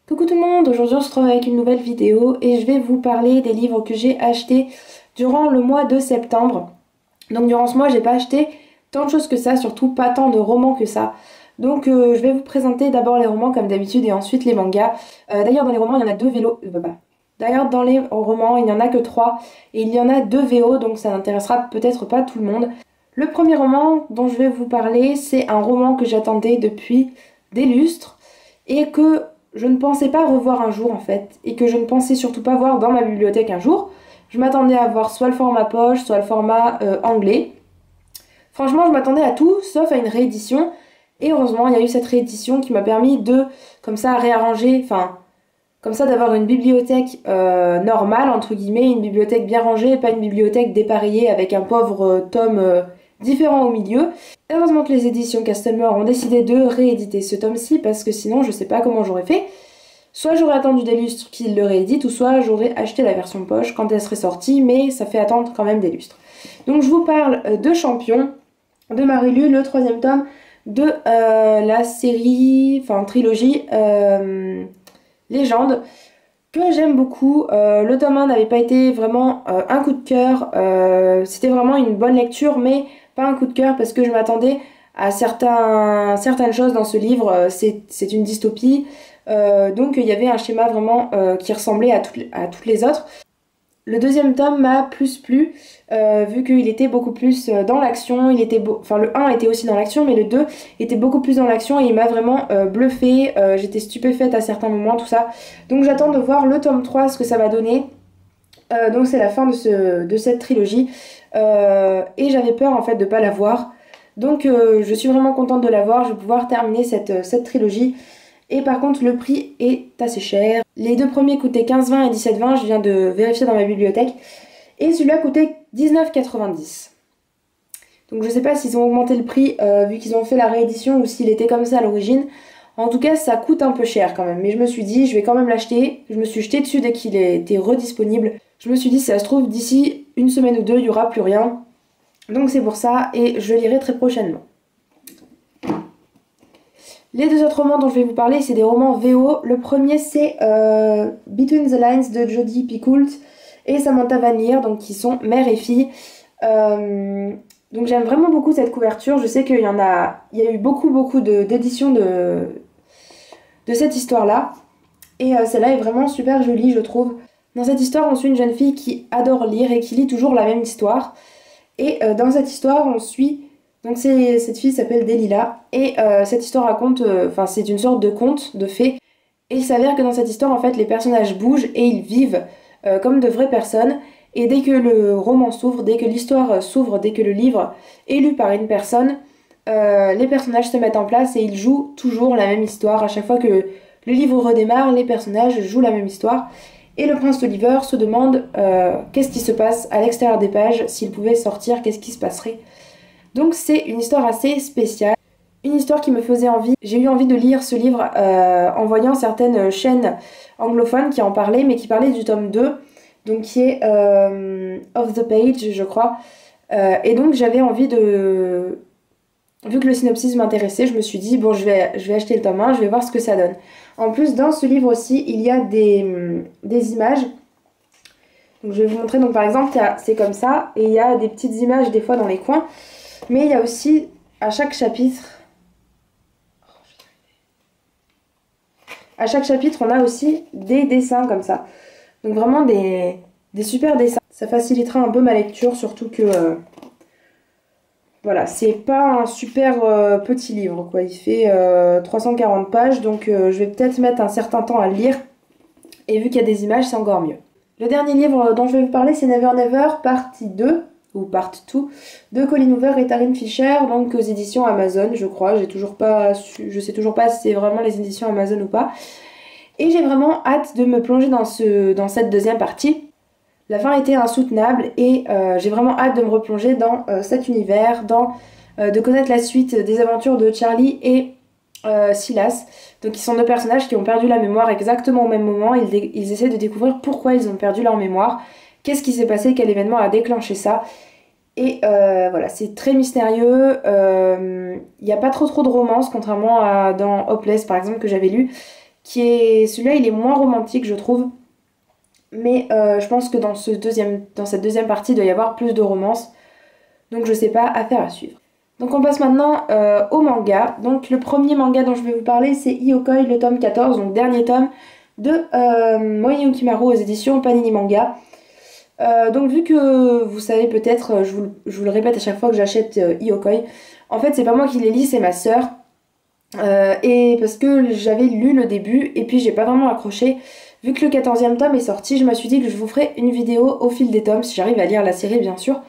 Coucou tout le monde, aujourd'hui on se retrouve avec une nouvelle vidéo et je vais vous parler des livres que j'ai achetés durant le mois de septembre. Donc durant ce mois j'ai pas acheté tant de choses que ça, surtout pas tant de romans que ça. Donc je vais vous présenter d'abord les romans comme d'habitude et ensuite les mangas. D'ailleurs dans les romans il y en a deux vélos. D'ailleurs dans les romans il n'y en a que trois et il y en a deux VO donc ça n'intéressera peut-être pas tout le monde. Le premier roman dont je vais vous parler c'est un roman que j'attendais depuis des lustres et que je ne pensais pas revoir un jour en fait, et que je ne pensais surtout pas voir dans ma bibliothèque un jour. Je m'attendais à voir soit le format poche, soit le format anglais. Franchement, je m'attendais à tout, sauf à une réédition. Et heureusement, il y a eu cette réédition qui m'a permis de, comme ça, réarranger, enfin, comme ça, d'avoir une bibliothèque normale, entre guillemets, une bibliothèque bien rangée, et pas une bibliothèque dépareillée avec un pauvre tome différent au milieu. Heureusement que les éditions Castelmore ont décidé de rééditer ce tome-ci, parce que sinon, je sais pas comment j'aurais fait. Soit j'aurais attendu des lustres qu'ils le rééditent, ou soit j'aurais acheté la version poche quand elle serait sortie, mais ça fait attendre quand même des lustres. Donc je vous parle de Champion, de Marilu, le troisième tome de la série, enfin trilogie Légende, que j'aime beaucoup. Le tome 1 n'avait pas été vraiment un coup de cœur, c'était vraiment une bonne lecture, mais pas un coup de cœur parce que je m'attendais à certaines choses dans ce livre. C'est une dystopie, donc il y avait un schéma vraiment qui ressemblait à toutes les autres. Le deuxième tome m'a plus plu, vu qu'il était beaucoup plus dans l'action. Enfin, le 1 était aussi dans l'action, mais le 2 était beaucoup plus dans l'action et il m'a vraiment bluffé. J'étais stupéfaite à certains moments, tout ça. Donc j'attends de voir le tome 3, ce que ça va donner. Donc c'est la fin de cette trilogie. Et j'avais peur en fait de pas la voir. Donc je suis vraiment contente de la voir. Je vais pouvoir terminer cette trilogie. Et par contre, le prix est assez cher. Les deux premiers coûtaient 15,20 et 17,20, je viens de vérifier dans ma bibliothèque. Et celui-là coûtait 19,90. Donc je sais pas s'ils ont augmenté le prix vu qu'ils ont fait la réédition ou s'il était comme ça à l'origine. En tout cas, ça coûte un peu cher quand même. Mais je me suis dit, je vais quand même l'acheter. Je me suis jetée dessus dès qu'il était redisponible. Je me suis dit, si ça se trouve, d'ici une semaine ou deux, il n'y aura plus rien. Donc c'est pour ça et je lirai très prochainement. Les deux autres romans dont je vais vous parler, c'est des romans VO. Le premier, c'est Between the Lines de Jodi Picoult et Samantha Van Leer, donc qui sont mère et fille. Donc j'aime vraiment beaucoup cette couverture. Je sais qu'il y a eu beaucoup d'éditions de cette histoire-là. Et celle-là est vraiment super jolie, je trouve. Dans cette histoire, on suit une jeune fille qui adore lire et qui lit toujours la même histoire. Et dans cette histoire, on suit... Donc cette fille s'appelle Delilah et cette histoire raconte, enfin c'est une sorte de conte, de fées. Et il s'avère que dans cette histoire en fait les personnages bougent et ils vivent comme de vraies personnes. Et dès que le roman s'ouvre, dès que l'histoire s'ouvre, dès que le livre est lu par une personne, les personnages se mettent en place et ils jouent toujours la même histoire. À chaque fois que le livre redémarre, les personnages jouent la même histoire. Et le prince Oliver se demande qu'est-ce qui se passe à l'extérieur des pages, s'il pouvait sortir, qu'est-ce qui se passerait. Donc c'est une histoire assez spéciale, une histoire qui me faisait envie. J'ai eu envie de lire ce livre en voyant certaines chaînes anglophones qui en parlaient, mais qui parlaient du tome 2, donc qui est Off the Page, je crois. Et donc j'avais envie de... Vu que le synopsis m'intéressait, je me suis dit, bon, je vais acheter le tome 1, je vais voir ce que ça donne. En plus, dans ce livre aussi, il y a des images. Donc je vais vous montrer, donc par exemple, c'est comme ça, et il y a des petites images des fois dans les coins. Mais il y a aussi, à chaque chapitre, on a aussi des dessins comme ça. Donc vraiment des super dessins. Ça facilitera un peu ma lecture, surtout que, voilà, c'est pas un super petit livre, quoi. Il fait 340 pages, donc je vais peut-être mettre un certain temps à le lire. Et vu qu'il y a des images, c'est encore mieux. Le dernier livre dont je vais vous parler, c'est Never Never, partie 2. Ou Part 2 de Colleen Hoover et Taryn Fisher, donc aux éditions Amazon, je crois. Je sais toujours pas si c'est vraiment les éditions Amazon ou pas. Et j'ai vraiment hâte de me plonger dans cette deuxième partie. La fin était insoutenable et j'ai vraiment hâte de me replonger dans cet univers, de connaître la suite des aventures de Charlie et Silas. Donc ils sont deux personnages qui ont perdu la mémoire exactement au même moment. Ils essaient de découvrir pourquoi ils ont perdu leur mémoire. Qu'est-ce qui s'est passé, quel événement a déclenché ça. Et voilà, c'est très mystérieux. Il n'y a pas trop de romance, contrairement à dans Hopeless par exemple que j'avais lu, Celui-là, il est moins romantique, je trouve. Mais je pense que dans cette deuxième partie, il doit y avoir plus de romance. Donc je sais pas, affaire à suivre. Donc on passe maintenant au manga. Donc le premier manga dont je vais vous parler, c'est Iokoi, le tome 14, donc dernier tome de Moe Yukimaru aux éditions Panini Manga. Donc vu que vous savez peut-être, je vous le répète à chaque fois que j'achète Iokoi, en fait c'est pas moi qui les lis, c'est ma sœur. Et parce que j'avais lu le début et puis j'ai pas vraiment accroché. Vu que le 14e tome est sorti, je me suis dit que je vous ferai une vidéo au fil des tomes, si j'arrive à lire la série bien sûr.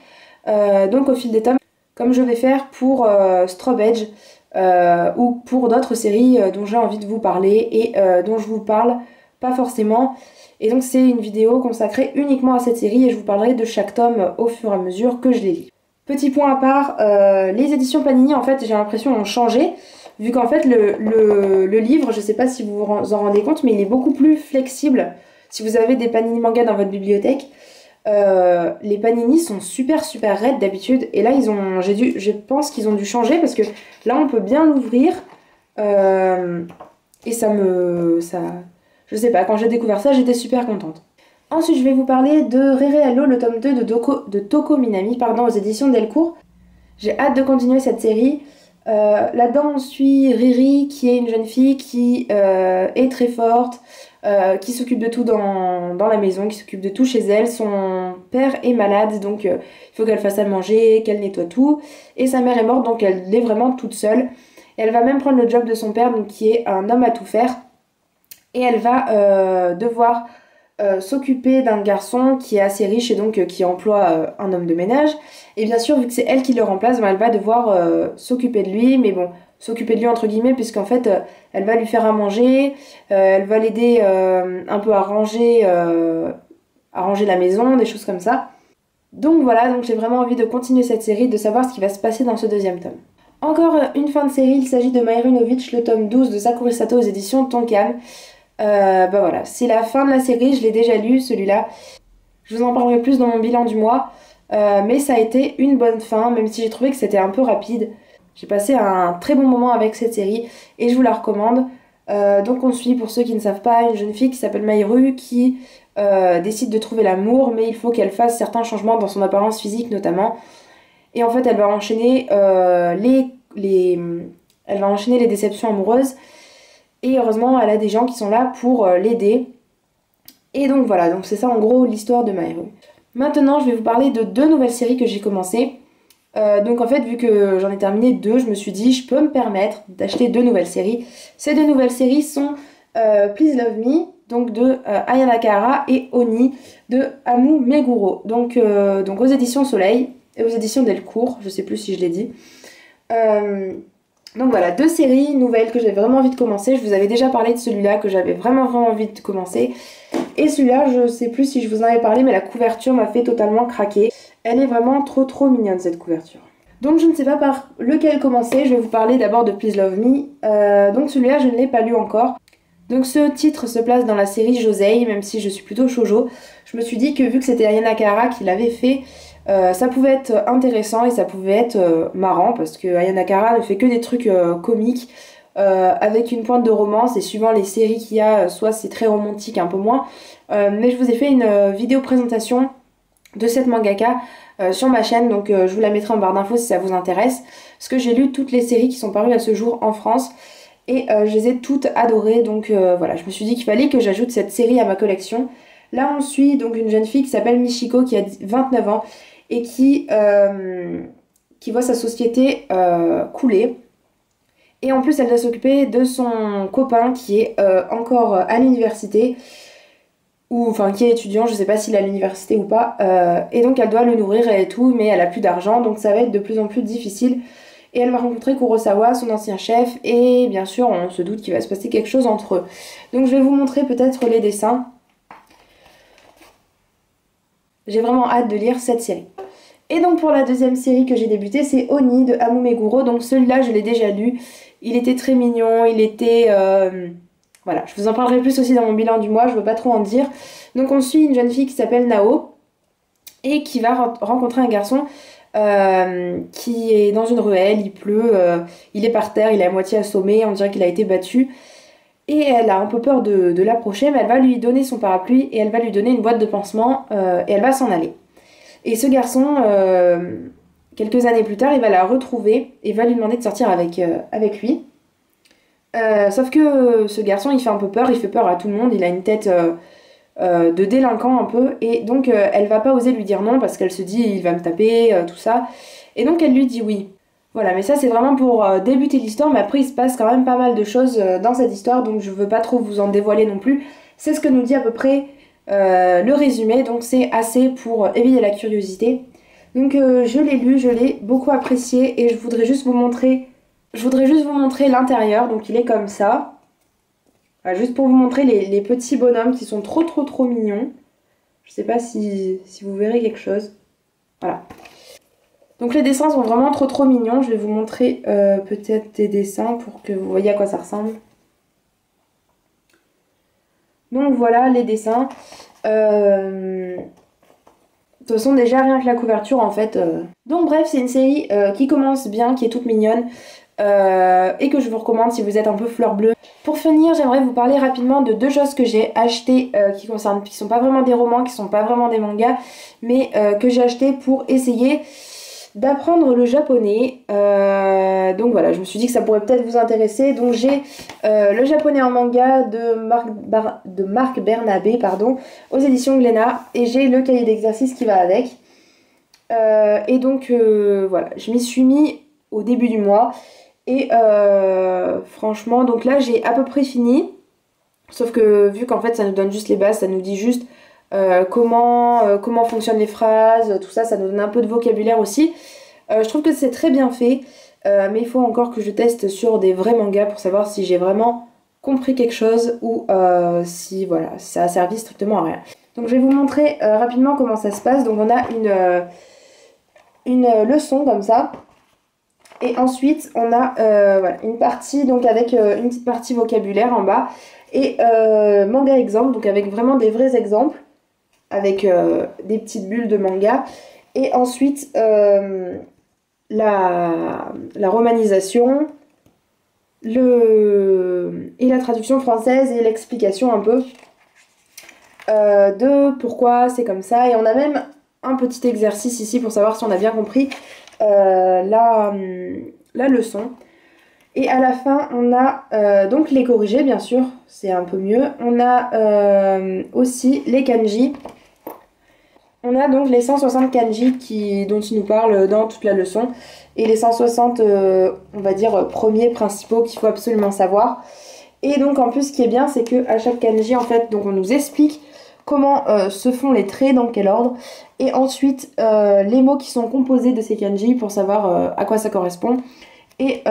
Donc au fil des tomes, comme je vais faire pour Straw Edge ou pour d'autres séries dont j'ai envie de vous parler et dont je vous parle pas forcément. Et donc c'est une vidéo consacrée uniquement à cette série et je vous parlerai de chaque tome au fur et à mesure que je les lis. Petit point à part, les éditions Panini en fait j'ai l'impression ont changé. Vu qu'en fait le livre, je sais pas si vous vous en rendez compte, mais il est beaucoup plus flexible. Si vous avez des Panini manga dans votre bibliothèque, les Panini sont super raides d'habitude. Et là je pense qu'ils ont dû changer parce que là on peut bien l'ouvrir. Et je sais pas, quand j'ai découvert ça j'étais super contente. Ensuite je vais vous parler de Rerealo, le tome 2 de Toko Minami, pardon, aux éditions Delcourt. J'ai hâte de continuer cette série. Là-dedans, on suit Riri, qui est une jeune fille qui est très forte, qui s'occupe de tout dans la maison, qui s'occupe de tout chez elle. Son père est malade, donc il faut qu'elle fasse à manger, qu'elle nettoie tout. Et sa mère est morte, donc elle est vraiment toute seule. Et elle va même prendre le job de son père, donc qui est un homme à tout faire. Et elle va devoir s'occuper d'un garçon qui est assez riche et donc qui emploie un homme de ménage. Et bien sûr, vu que c'est elle qui le remplace, ben, elle va devoir s'occuper de lui, mais bon, s'occuper de lui entre guillemets, puisqu'en fait, elle va lui faire à manger, elle va l'aider un peu à ranger la maison, des choses comme ça. Donc voilà, donc j'ai vraiment envie de continuer cette série, de savoir ce qui va se passer dans ce deuxième tome. Encore une fin de série, il s'agit de My Runovich, le tome 12 de Sakura Sato aux éditions Tonkam. Bah voilà, c'est la fin de la série, je l'ai déjà lu celui-là. Je vous en parlerai plus dans mon bilan du mois. Mais ça a été une bonne fin, même si j'ai trouvé que c'était un peu rapide. J'ai passé un très bon moment avec cette série et je vous la recommande. Donc on suit, pour ceux qui ne savent pas, une jeune fille qui s'appelle Maïru qui décide de trouver l'amour, mais il faut qu'elle fasse certains changements dans son apparence physique notamment. Et en fait elle va enchaîner elle va enchaîner les déceptions amoureuses. Et heureusement elle a des gens qui sont là pour l'aider. Et donc voilà, donc c'est ça en gros l'histoire de Maïru. Maintenant, je vais vous parler de 2 nouvelles séries que j'ai commencées. Donc en fait, vu que j'en ai terminé 2, je me suis dit, je peux me permettre d'acheter 2 nouvelles séries. Ces 2 nouvelles séries sont Please Love Me, donc de Aya Nakahara, et Oni, de Amu Meguro. Donc aux éditions Soleil et aux éditions Delcourt, je sais plus si je l'ai dit. Donc voilà, 2 séries nouvelles que j'avais vraiment envie de commencer. Je vous avais déjà parlé de celui-là que j'avais vraiment envie de commencer. Et celui-là, je sais plus si je vous en avais parlé, mais la couverture m'a fait totalement craquer. Elle est vraiment trop mignonne cette couverture. Donc je ne sais pas par lequel commencer, je vais vous parler d'abord de Please Love Me. Donc celui-là, je ne l'ai pas lu encore. Donc ce titre se place dans la série Josei, même si je suis plutôt shoujo. Je me suis dit que vu que c'était Aya Nakahara qui l'avait fait, ça pouvait être intéressant et ça pouvait être marrant, parce que Aya Nakahara ne fait que des trucs comiques. Avec une pointe de romance, et suivant les séries qu'il y a, soit c'est très romantique, un peu moins. Mais je vous ai fait une vidéo présentation de cette mangaka sur ma chaîne, donc je vous la mettrai en barre d'infos si ça vous intéresse. Parce que j'ai lu toutes les séries qui sont parues à ce jour en France et je les ai toutes adorées, donc voilà, je me suis dit qu'il fallait que j'ajoute cette série à ma collection. Là on suit donc une jeune fille qui s'appelle Michiko qui a 29 ans et qui voit sa société couler. Et en plus, elle doit s'occuper de son copain qui est encore à l'université, ou enfin qui est étudiant, je sais pas s'il est à l'université ou pas. Et donc elle doit le nourrir et tout, mais elle a plus d'argent, donc ça va être de plus en plus difficile. Et elle va rencontrer Kurosawa, son ancien chef, et bien sûr, on se doute qu'il va se passer quelque chose entre eux. Donc je vais vous montrer peut-être les dessins. J'ai vraiment hâte de lire cette série. Et donc pour la deuxième série que j'ai débutée, c'est Oni de Amu Meguro. Donc celui-là, je l'ai déjà lu. Il était très mignon, il était... Voilà, je vous en parlerai plus aussi dans mon bilan du mois, je veux pas trop en dire. Donc on suit une jeune fille qui s'appelle Nao et qui va rencontrer un garçon qui est dans une ruelle, il pleut, il est par terre, il est à moitié assommé, on dirait qu'il a été battu. Et elle a un peu peur de l'approcher, mais elle va lui donner son parapluie et elle va lui donner une boîte de pansement et elle va s'en aller. Et ce garçon, quelques années plus tard, il va la retrouver et va lui demander de sortir avec lui. Sauf que ce garçon, il fait un peu peur, il fait peur à tout le monde, il a une tête de délinquant un peu, et donc elle va pas oser lui dire non parce qu'elle se dit il va me taper, tout ça. Et donc elle lui dit oui. Voilà, mais ça c'est vraiment pour débuter l'histoire, mais après il se passe quand même pas mal de choses dans cette histoire, donc je veux pas trop vous en dévoiler non plus. C'est ce que nous dit à peu près le résumé, donc c'est assez pour éveiller la curiosité. Donc je l'ai lu, je l'ai beaucoup apprécié, et je voudrais juste vous montrer l'intérieur, donc il est comme ça. Voilà, juste pour vous montrer les petits bonhommes qui sont trop mignons. Je sais pas si vous verrez quelque chose. Voilà. Donc les dessins sont vraiment trop mignons. Je vais vous montrer peut-être des dessins pour que vous voyez à quoi ça ressemble. Donc voilà les dessins. De toute façon déjà rien que la couverture en fait. Donc bref, c'est une série qui commence bien, qui est toute mignonne. Et que je vous recommande si vous êtes un peu fleur bleue. Pour finir, j'aimerais vous parler rapidement de deux choses que j'ai achetées qui sont pas vraiment des romans, qui sont pas vraiment des mangas, mais que j'ai acheté pour essayer d'apprendre le japonais. Donc voilà, je me suis dit que ça pourrait peut-être vous intéresser. Donc j'ai le japonais en manga de Marc Bernabé, pardon, aux éditions Glénat, et j'ai le cahier d'exercice qui va avec. Et donc voilà, je m'y suis mis au début du mois. Et franchement, donc là j'ai à peu près fini. Sauf que vu qu'en fait ça nous donne juste les bases, ça nous dit juste comment fonctionnent les phrases, tout ça, ça nous donne un peu de vocabulaire aussi. Je trouve que c'est très bien fait, mais il faut encore que je teste sur des vrais mangas pour savoir si j'ai vraiment compris quelque chose ou si voilà, ça a servi strictement à rien. Donc je vais vous montrer rapidement comment ça se passe. Donc on a une leçon comme ça. Et ensuite, on a voilà, une partie donc avec une petite partie vocabulaire en bas et manga exemple, donc avec vraiment des vrais exemples, avec des petites bulles de manga. Et ensuite, la romanisation et la traduction française et l'explication un peu de pourquoi c'est comme ça. Et on a même un petit exercice ici pour savoir si on a bien compris la leçon. Et à la fin, on a donc les corrigés, bien sûr, c'est un peu mieux. On a aussi les kanji. On a donc les 160 kanji dont il nous parle dans toute la leçon. Et les 160, on va dire, premiers principaux qu'il faut absolument savoir. Et donc en plus, ce qui est bien, c'est qu'à chaque kanji, en fait, donc on nous explique comment se font les traits, dans quel ordre. Et ensuite, les mots qui sont composés de ces kanji pour savoir à quoi ça correspond. Et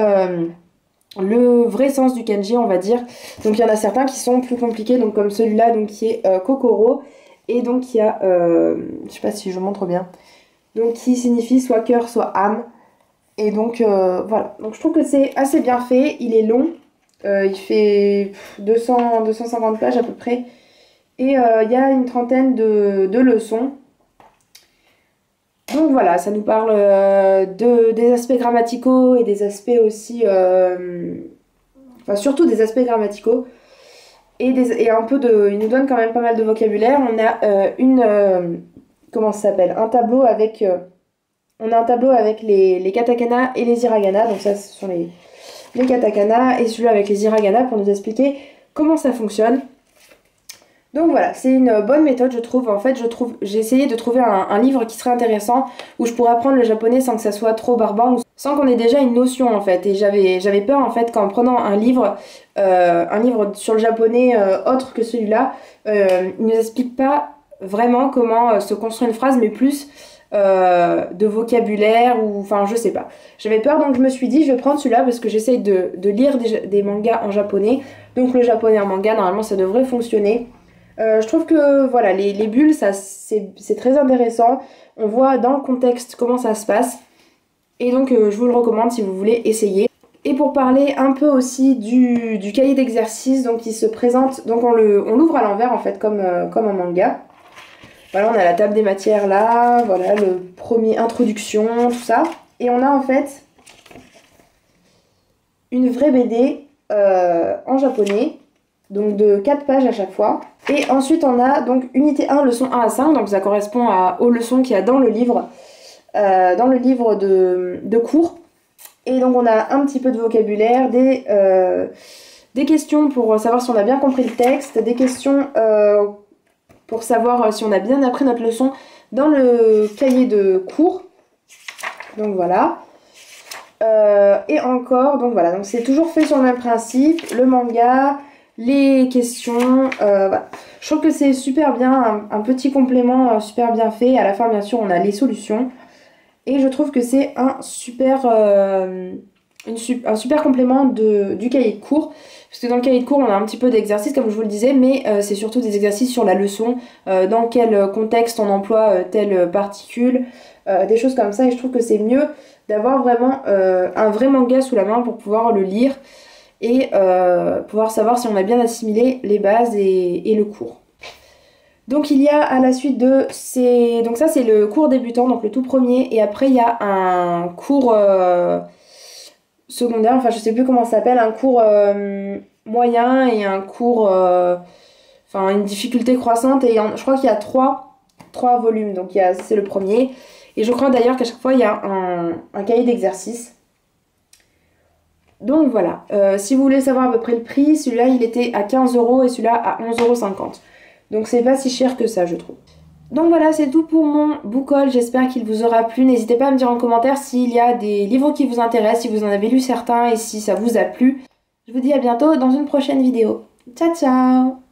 le vrai sens du kanji, on va dire. Donc il y en a certains qui sont plus compliqués, donc comme celui-là, donc qui est Kokoro. Et donc il y a, je sais pas si je montre bien, donc qui signifie soit cœur, soit âme. Et donc voilà, donc je trouve que c'est assez bien fait, il est long, il fait 250 pages à peu près. Et il y a une trentaine de leçons. Donc voilà, ça nous parle des aspects grammaticaux et des aspects aussi... enfin surtout des aspects grammaticaux. Et un peu de... Il nous donne quand même pas mal de vocabulaire. On a comment ça s'appelle? Un tableau avec... on a un tableau avec les katakana et les hiragana. Donc ça, ce sont les katakana. Et celui-là avec les hiragana pour nous expliquer comment ça fonctionne. Donc voilà, c'est une bonne méthode je trouve. En fait, j'ai essayé de trouver un livre qui serait intéressant, où je pourrais apprendre le japonais sans que ça soit trop barbant, sans qu'on ait déjà une notion en fait. Et j'avais peur en fait qu'en prenant un livre sur le japonais autre que celui-là, il ne nous explique pas vraiment comment se construire une phrase, mais plus de vocabulaire ou enfin je sais pas. J'avais peur, donc je me suis dit je vais prendre celui-là parce que j'essaye de lire des mangas en japonais. Donc le japonais en manga, normalement ça devrait fonctionner. Je trouve que voilà, les bulles, c'est très intéressant. On voit dans le contexte comment ça se passe. Et donc je vous le recommande si vous voulez essayer. Et pour parler un peu aussi du cahier d'exercice, donc il se présente, donc on l'ouvre à l'envers en fait comme un manga. Voilà, on a la table des matières là, voilà le premier introduction, tout ça. Et on a en fait une vraie BD en japonais. donc de 4 pages à chaque fois. Et ensuite on a donc unité 1, leçon 1 à 5, donc ça correspond aux leçons qu'il y a dans le livre de cours. Et donc on a un petit peu de vocabulaire, des questions pour savoir si on a bien compris le texte, des questions pour savoir si on a bien appris notre leçon dans le cahier de cours. Donc voilà. Et encore, donc voilà, donc c'est toujours fait sur le même principe, le manga, les questions, voilà. Je trouve que c'est super bien, un petit complément super bien fait. À la fin, bien sûr, on a les solutions. Et je trouve que c'est un super complément du cahier de cours. Parce que dans le cahier de cours, on a un petit peu d'exercices, comme je vous le disais, mais c'est surtout des exercices sur la leçon, dans quel contexte on emploie telle particule, des choses comme ça. Et je trouve que c'est mieux d'avoir vraiment un vrai manga sous la main pour pouvoir le lire et pouvoir savoir si on a bien assimilé les bases et le cours. Donc il y a à la suite donc ça c'est le cours débutant, donc le tout premier, et après il y a un cours secondaire, enfin je sais plus comment ça s'appelle, un cours moyen et un cours, enfin une difficulté croissante, et je crois qu'il y a trois volumes, donc c'est le premier, et je crois d'ailleurs qu'à chaque fois il y a un cahier d'exercice. Donc voilà, si vous voulez savoir à peu près le prix, celui-là il était à 15 € et celui-là à 11,50 €. Donc c'est pas si cher que ça, je trouve. Donc voilà, c'est tout pour mon book haul, j'espère qu'il vous aura plu. N'hésitez pas à me dire en commentaire s'il y a des livres qui vous intéressent, si vous en avez lu certains et si ça vous a plu. Je vous dis à bientôt dans une prochaine vidéo. Ciao ciao!